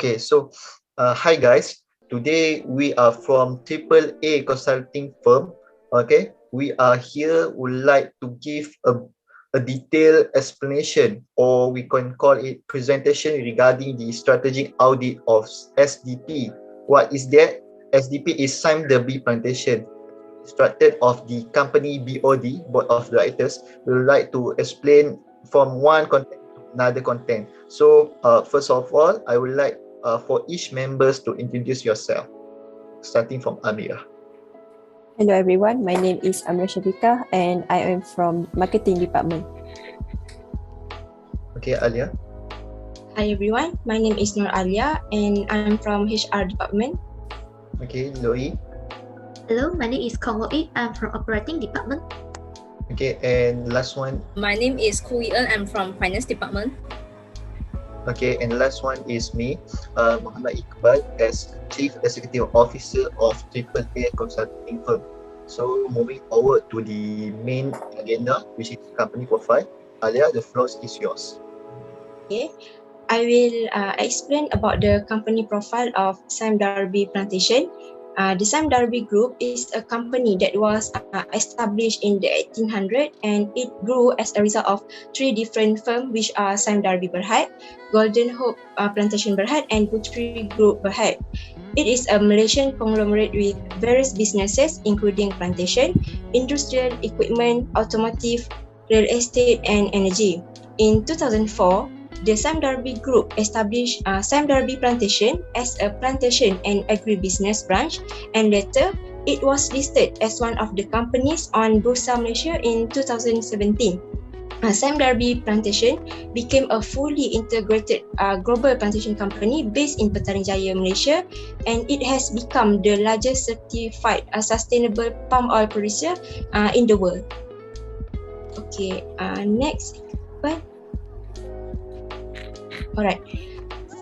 Okay, so hi guys. Today we are from Triple A Consulting Firm. Okay, we are here. Would like to give a detailed explanation, or we can call it presentation regarding the strategic audit of SDP. What is that? SDP is Sam Darby Plantation. Instructed of the company BOD, Board of Directors, will like to explain from one content to another content. So first of all, I would like for each members to introduce yourself, starting from Amira. Hello everyone, my name is Amira Shabika and I am from Marketing Department. Okay, Alia. Hi everyone, my name is Nur Alia and I'm from HR Department. Okay, Loi. Hello, my name is Kong Loik. I'm from Operating Department. Okay, and last one. My name is Kui Eun. I'm from Finance Department. Okay, and last one is me, Muhammad Iqbal, as Chief Executive Officer of Triple A Consulting Firm. So moving forward to the main agenda, which is company profile. Alia, the floor is yours. Okay, I will explain about the company profile of Sam Darby Plantation. The Sam Darby Group is a company that was established in the 1800s and it grew as a result of three different firms which are Sam Darby Berhad, Golden Hope Plantation Berhad and Putri Group Berhad. It is a Malaysian conglomerate with various businesses including plantation, industrial equipment, automotive, real estate and energy. In 2004, the Sam Darby Group established Sam Darby Plantation as a plantation and agribusiness branch, and later it was listed as one of the companies on Bursa Malaysia in 2017. Sam Darby Plantation became a fully integrated global plantation company based in Petaring Jaya, Malaysia, and it has become the largest certified sustainable palm oil producer in the world. Okay, next. Alright,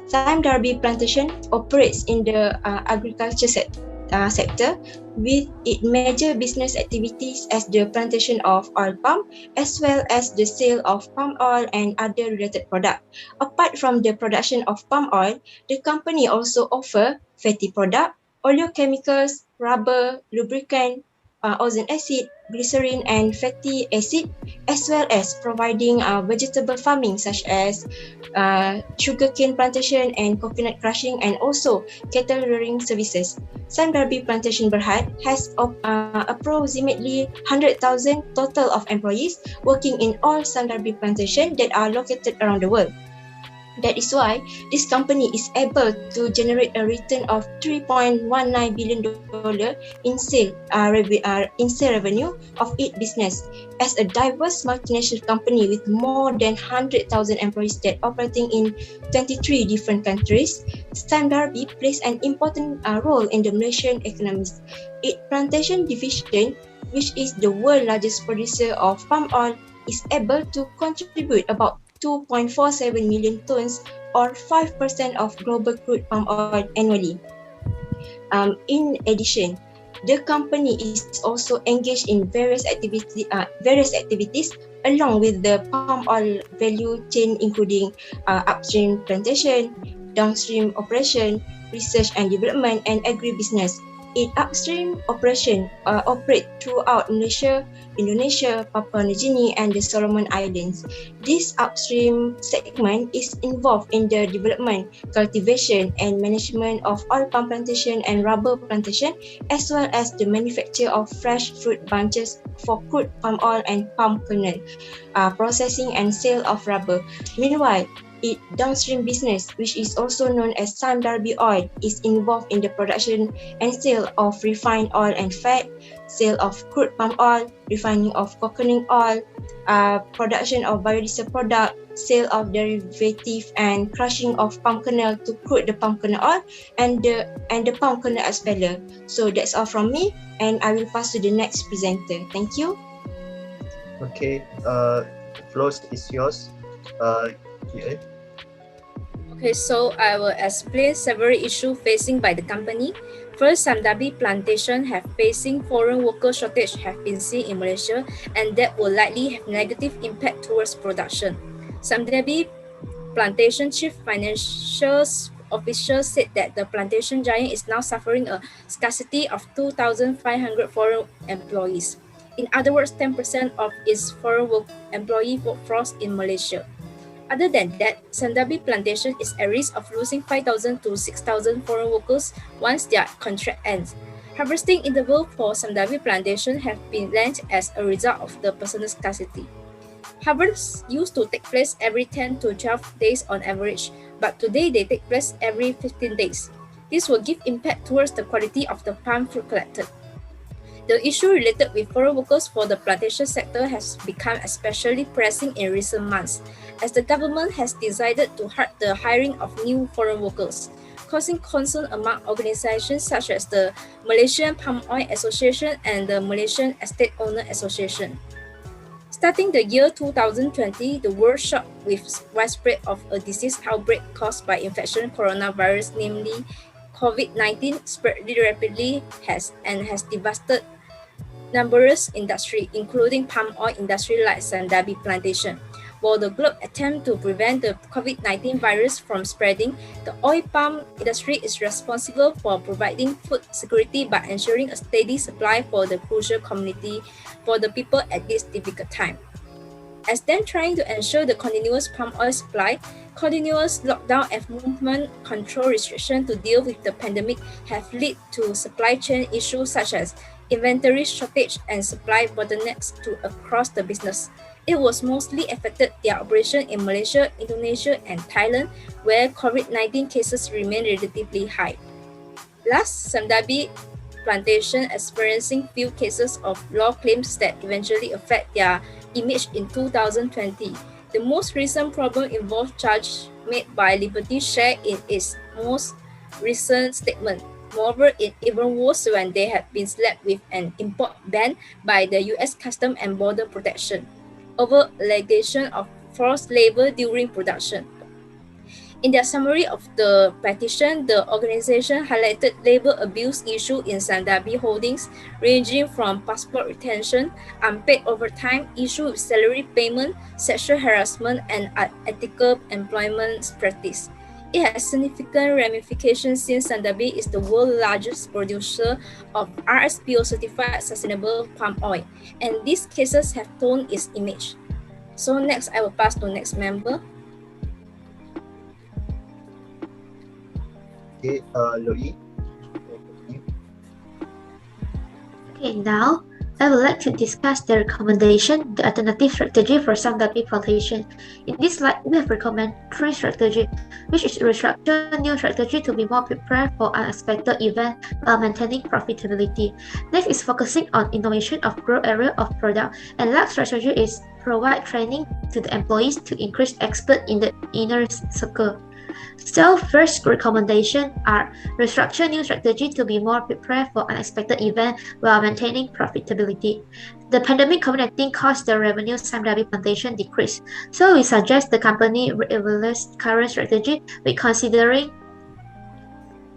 Sam Darby Plantation operates in the agriculture sector with its major business activities as the plantation of oil palm as well as the sale of palm oil and other related products. Apart from the production of palm oil, the company also offers fatty products, oleochemicals, rubber, lubricant, ozone acid, glycerin and fatty acid, as well as providing vegetable farming such as sugarcane plantation and coconut crushing and also cattle rearing services. Sam Darby Plantation Berhad has approximately 100,000 total of employees working in all Sam Darby Plantation that are located around the world. That is why this company is able to generate a return of $3.19 billion in sale revenue of its business. As a diverse multinational company with more than 100,000 employees that operating in 23 different countries, Sam Darby plays an important role in the Malaysian economy. Its plantation division, which is the world's largest producer of palm oil, is able to contribute about 2.47 million tons or 5% of global crude palm oil annually. In addition, the company is also engaged in various activities along with the palm oil value chain including upstream plantation, downstream operation, research and development and agribusiness. Its upstream operation operate throughout Malaysia, Indonesia, Papua New Guinea and the Solomon Islands. This upstream segment is involved in the development, cultivation and management of oil palm plantation and rubber plantation as well as the manufacture of fresh fruit bunches for crude palm oil and palm kernel, processing and sale of rubber. Meanwhile, its downstream business, which is also known as Sam Darby Oil, is involved in the production and sale of refined oil and fat, sale of crude palm oil, refining of coconut oil, production of biodiesel product, sale of derivative and crushing of palm kernel to crude the palm kernel oil and the palm kernel expeller. So that's all from me and I will pass to the next presenter. Thank you. Okay, floor is yours. Okay, so I will explain several issues facing by the company. First, Sam Darby Plantation have facing foreign worker shortage have been seen in Malaysia and that will likely have negative impact towards production. Sam Darby Plantation Chief Financial officials said that the plantation giant is now suffering a scarcity of 2,500 foreign employees. In other words, 10% of its foreign employee workforce in Malaysia. Other than that, Darby Plantation is at risk of losing 5,000 to 6,000 foreign workers once their contract ends. Harvesting interval for Darby Plantation have been lengthened as a result of the personal scarcity. Harvests used to take place every 10 to 12 days on average, but today they take place every 15 days. This will give impact towards the quality of the palm fruit collected. The issue related with foreign workers for the plantation sector has become especially pressing in recent months, as the government has decided to halt the hiring of new foreign workers, causing concern among organizations such as the Malaysian Palm Oil Association and the Malaysian Estate Owner Association. Starting the year 2020, the world shocked with widespread of a disease outbreak caused by infection coronavirus, namely COVID-19, spread rapidly has devastated numerous industries, including palm oil industry like Darby Plantation. While the globe attempts to prevent the COVID-19 virus from spreading, the oil palm industry is responsible for providing food security by ensuring a steady supply for the crucial community for the people at this difficult time. As then trying to ensure the continuous palm oil supply, continuous lockdown and movement control restrictions to deal with the pandemic have led to supply chain issues such as inventory shortage and supply bottlenecks across the business. It was mostly affected their operation in Malaysia, Indonesia, and Thailand, where COVID-19 cases remain relatively high. Last, Darby Plantation experiencing few cases of law claims that eventually affect their image in 2020. The most recent problem involved charge made by Liberty Share in its most recent statement. Moreover, it even worse when they had been slapped with an import ban by the US Customs and Border Protection over allegation of forced labor during production. In their summary of the petition, the organization highlighted labor abuse issues in Darby holdings, ranging from passport retention, unpaid overtime, issue with salary payment, sexual harassment, and unethical employment practice. It has significant ramifications since Darby is the world's largest producer of RSPO certified sustainable palm oil, and these cases have toned its image. So next, I will pass to next member. Okay, Loi. Okay, now I would like to discuss the recommendation, the alternative strategy for Darby Plantation. In this slide, we have recommended three strategies, which is restructure new strategy to be more prepared for unexpected events while maintaining profitability. Next is focusing on innovation of growth area of product, and last strategy is provide training to the employees to increase expert in the inner circle. So first recommendation are restructure new strategy to be more prepared for unexpected events while maintaining profitability. The pandemic COVID-19 caused the revenue Darby Plantation decrease. So we suggest the company reevaluate current strategy with considering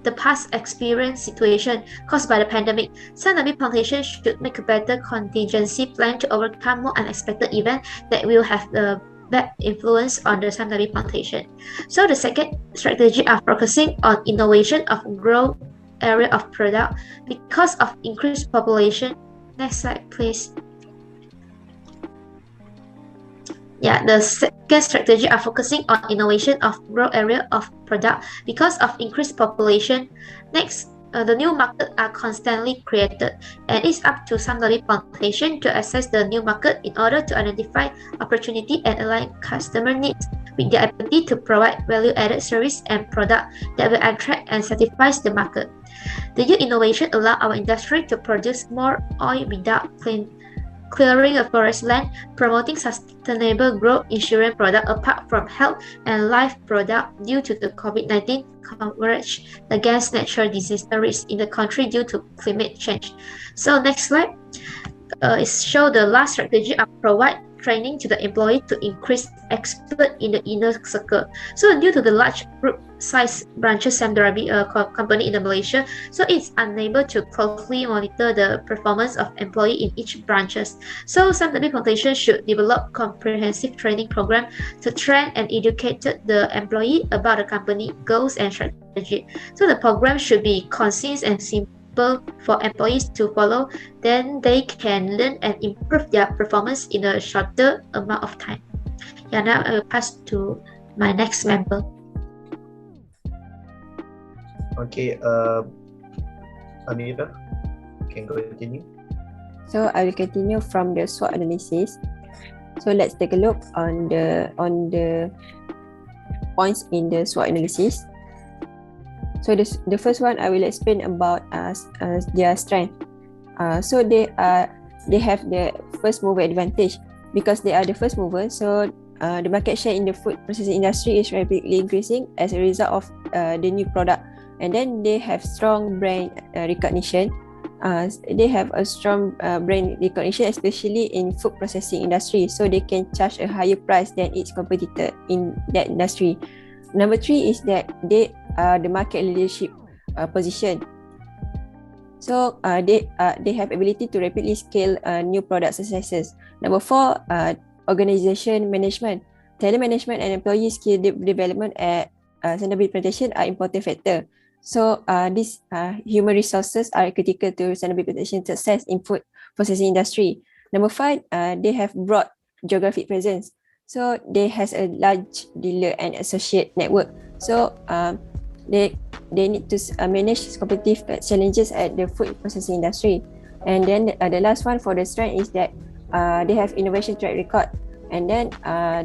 the past experience situation caused by the pandemic. Darby Plantation should make a better contingency plan to overcome more unexpected events that will have the bad influence on the Darby Plantation. So the second strategy are focusing on innovation of growth area of product because of increased population. Next slide, please. Yeah, the second strategy are focusing on innovation of growth area of product because of increased population. Next, the new market are constantly created, and it's up to Darby Plantation to assess the new market in order to identify opportunity and align customer needs with their ability to provide value-added service and product that will attract and satisfy the market. The new innovation allow our industry to produce more oil without clearing a forest land, promoting sustainable growth insurance product apart from health and life product due to the COVID-19 coverage against natural disaster risk in the country due to climate change. So next slide is show the last strategy of provide training to the employee to increase expert in the inner circle. So due to the large group size branches Darby company in Malaysia, so it's unable to closely monitor the performance of employee in each branches. So Darby Plantation should develop comprehensive training program to train and educate the employee about the company goals and strategy strategy. So the program should be concise and simple for employees to follow. Then they can learn and improve their performance in a shorter amount of time. Yeah, now I will pass to my next member. Okay, Amira, can continue. So I will continue from the SWOT analysis. So let's take a look on the points in the SWOT analysis. So the first one I will explain about their strength. So they have the first mover advantage because they are the first mover. So the market share in the food processing industry is rapidly increasing as a result of the new product. And then they have strong brand recognition. They have a strong brand recognition, especially in food processing industry. So they can charge a higher price than its competitor in that industry. Number 3 is that they are the market leadership position. So they have ability to rapidly scale new product successes. Number 4, organization management. Talent management and employee skill development at Sallehudin Plantation are important factor. So these human resources are critical to Sallehudin Plantation success in food processing industry. Number 5, they have broad geographic presence. So they has a large dealer and associate network. So they need to manage competitive challenges at the food processing industry. And then the last one for the strength is that they have innovation track record. And then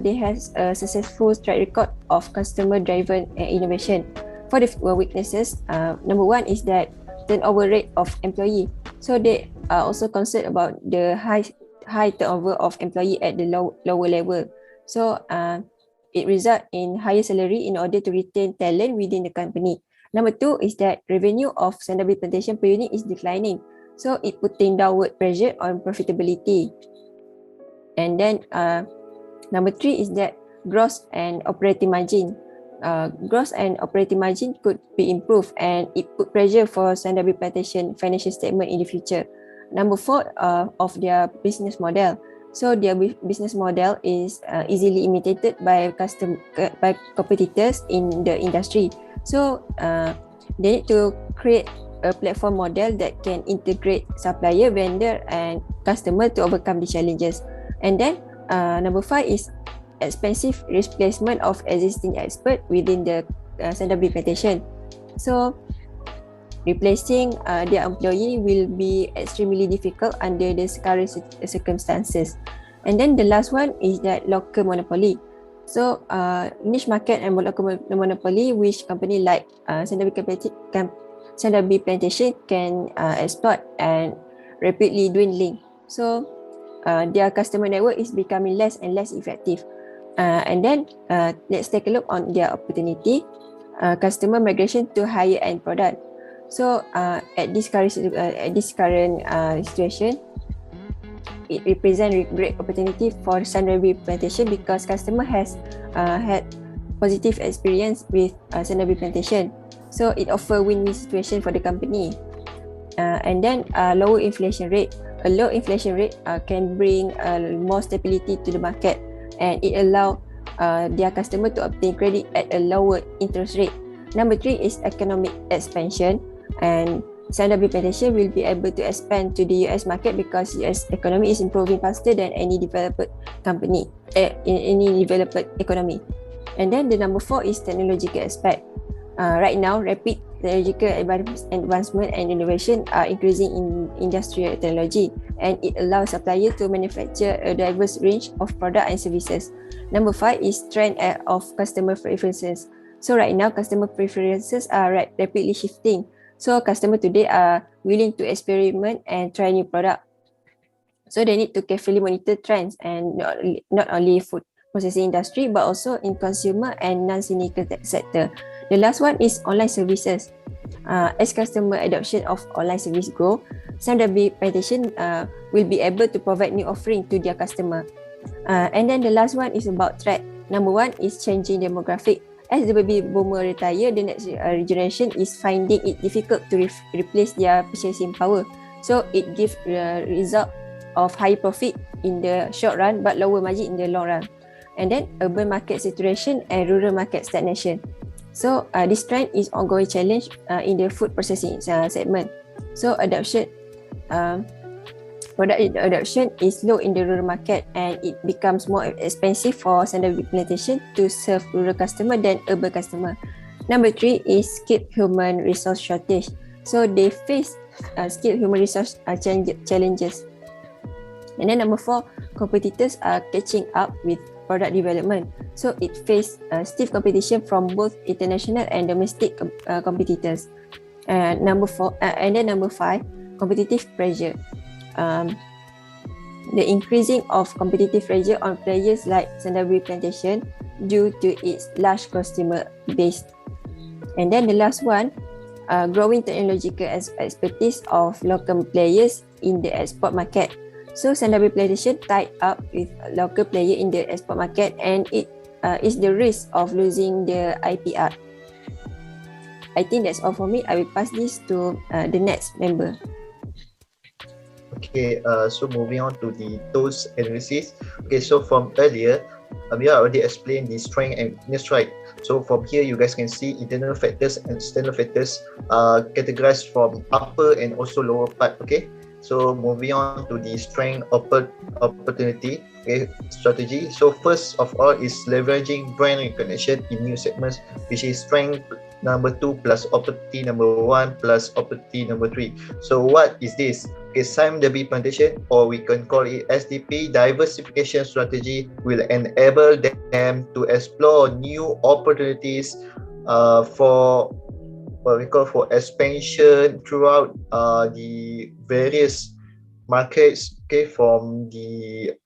they has a successful track record of customer driven innovation. For the weaknesses, number 1 is that turnover rate of employee. So they are also concerned about the high turnover of employee at the lower level. So it results in higher salary in order to retain talent within the company. Number 2 is that revenue of Sallehudin Plantation per unit is declining. So it putting downward pressure on profitability. And then number 3 is that gross and operating margin. Gross and operating margin could be improved and it put pressure for Sallehudin Plantation financial statement in the future. Number 4 of their business model. So their business model is easily imitated by competitors in the industry. So they need to create a platform model that can integrate supplier, vendor and customer to overcome the challenges. And then number 5 is expensive replacement of existing expert within the Sallehudin Plantation. So replacing their employee will be extremely difficult under the current circumstances. And then the last one is that local monopoly. So niche market and local monopoly which company like Sallehudin Plantation can exploit and rapidly dwindling. So their customer network is becoming less and less effective. And then let's take a look on their opportunity. Customer migration to higher end product. So at this current situation, it represents a great opportunity for Sallehudin Plantation because customer has had positive experience with Sallehudin Plantation. So it offers win-win situation for the company. And then lower inflation rate. A low inflation rate can bring more stability to the market, and it allows their customer to obtain credit at a lower interest rate. Number 3 is economic expansion, and Sallehudin Plantation will be able to expand to the US market because US economy is improving faster than any developed company in any developed economy. And then the number 4 is technological aspect. Right now, rapid technological advancement and innovation are increasing in industrial technology, and it allows suppliers to manufacture a diverse range of products and services. Number 5 is trend of customer preferences. So right now, customer preferences are rapidly shifting. So customers today are willing to experiment and try new product. So they need to carefully monitor trends and not only food processing industry but also in consumer and non-cynical sector. The last one is online services. As customer adoption of online service grow, Sallehudin Plantation will be able to provide new offering to their customer. And then the last one is about threat. Number 1 is changing demographic. As the baby boomer retire, the next generation is finding it difficult to replace their purchasing power. So it gives the result of high profit in the short run but lower margin in the long run. And then urban market saturation and rural market stagnation. So this trend is ongoing challenge in the food processing segment. So product adoption is low in the rural market, and it becomes more expensive for Darby Plantation to serve rural customer than urban customer. Number 3 is skilled human resource shortage. So they face skilled human resource challenges. And then number 4, competitors are catching up with product development. So it faces stiff competition from both international and domestic competitors. Number 5, competitive pressure. The increasing of competitive pressure on players like Darby Plantation due to its large consumer base. And then the last one, growing technological expertise of local players in the export market. So Darby Plantation tied up with local player in the export market, and it is the risk of losing the IPR. I think that's all for me. I will pass this to the next member. Okay, so moving on to the TOS analysis. Okay, so from earlier, we already explained the strength and weakness, right? So from here, you guys can see internal factors and external factors categorized from upper and also lower part. Okay, so moving on to the strength opportunity strategy. So first of all is leveraging brand recognition in new segments, which is strength number 2 plus opportunity number 1 plus opportunity number 3. So what is this? Okay, Darby Plantation, or we can call it SDP diversification strategy, will enable them to explore new opportunities for what we call for expansion throughout the various markets, okay, from the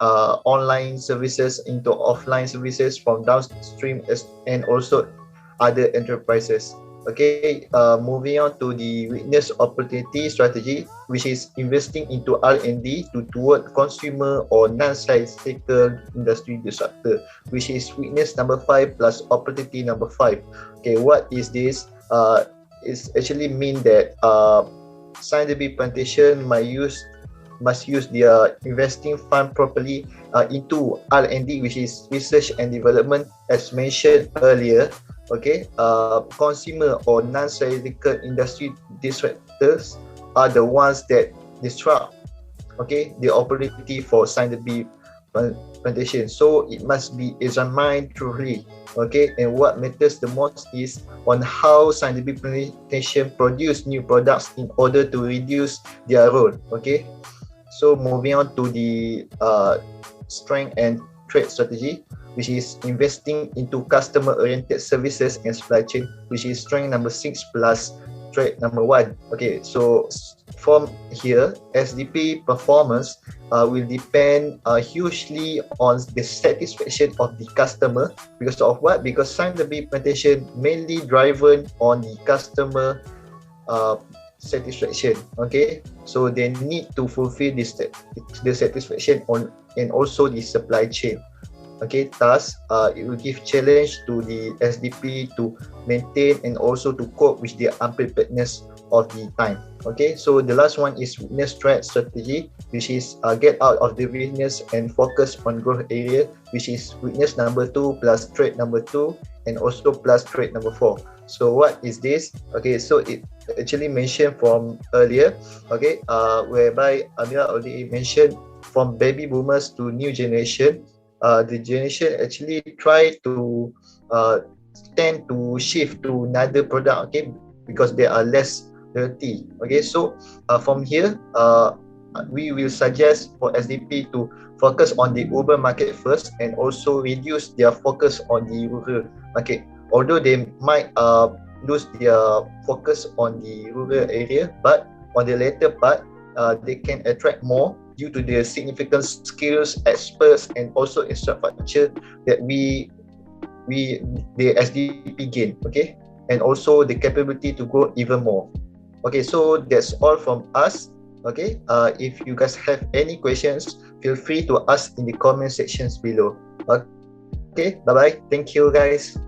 online services into offline services, from downstream and also other enterprises. Okay, moving on to the weakness opportunity strategy, which is investing into R&D toward consumer or non-cyclical industry disruptor, which is weakness number 5 plus opportunity number 5. Okay, what is this? It's actually mean that Darby Plantation must use their investing fund properly into R&D, which is research and development, as mentioned earlier. Okay, consumer or non-cyclical industry disruptors are the ones that disrupt, okay, the opportunity for Darby Plantation. So it must be examined thoroughly. Okay, and what matters the most is on how Darby Plantation produce new products in order to reduce their role. Okay, so moving on to the strength and trade strategy, which is investing into customer-oriented services and supply chain, which is strength number 6 plus trait number 1. Okay, so from here, SDP performance will depend hugely on the satisfaction of the customer. Because of what? Because Darby Plantation mainly driven on the customer satisfaction. Okay, so they need to fulfill the satisfaction on and also the supply chain. Okay, thus it will give challenge to the SDP to maintain and also to cope with the unpreparedness of the time. Okay, so the last one is weakness threat strategy, which is get out of the weakness and focus on growth area, which is weakness number 2 plus threat number 2 and also plus threat number 4. So what is this? Okay, so it actually mentioned from earlier, okay, whereby Amira already mentioned from baby boomers to new generation. The generation actually try to tend to shift to another product, okay, because they are less dirty. Okay, so from here, we will suggest for SDP to focus on the urban market first and also reduce their focus on the rural market. Although they might lose their focus on the rural area, but on the later part, they can attract more due to the significant skills, experts, and also infrastructure that the SDP gain, okay, and also the capability to grow even more. Okay, so that's all from us. Okay, if you guys have any questions, feel free to ask in the comment sections below. Okay, bye bye. Thank you, guys.